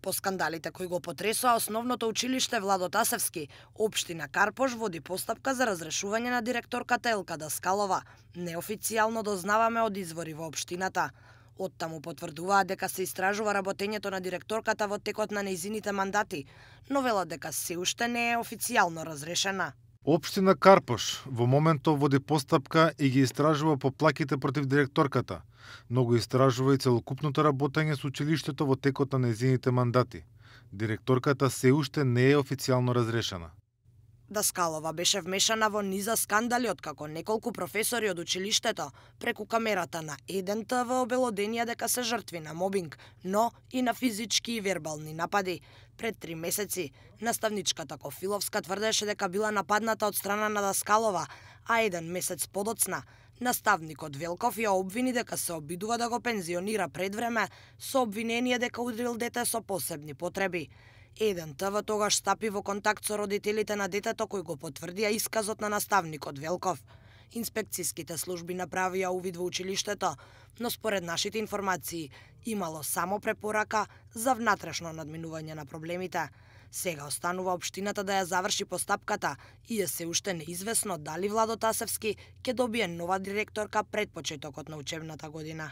По скандалите кои го потресоа основното училиште Владо Тасевски, општина Карпош води постапка за разрешување на директорката Елка Даскалова. Неофицијално дознаваме од извори во општината. Оттаму потврдуваат дека се истражува работењето на директорката во текот на нејзините мандати, но велат дека се уште не е официјално разрешена. Општина Карпош во моментов води постапка и ги истражува поплаките против директорката, но го истражува и целокупното работење со училиштето во текот на нејзините мандати. Директорката се уште не е официјално разрешена. Даскалова беше вмешана во низа скандали откако неколку професори од училиштето преку камерата на Еден ТВ обелоденија дека се жртви на мобинг, но и на физички и вербални напади. Пред 3 месеци наставничката Кофиловска тврдеше дека била нападната од страна на Даскалова, а 1 месец подоцна наставникот Велков ја обвини дека се обидува да го пензионира пред време со обвинение дека удрил дете со посебни потреби. Еден ТВ тогаш стапи во контакт со родителите на детето кои го потврдија исказот на наставникот Велков. Инспекцијските служби направија увид во училиштето, но според нашите информации имало само препорака за внатрешно надминување на проблемите. Сега останува општината да ја заврши постапката и е се уште неизвестно дали Владо Тасевски ќе добие нова директорка пред почетокот на учебната година.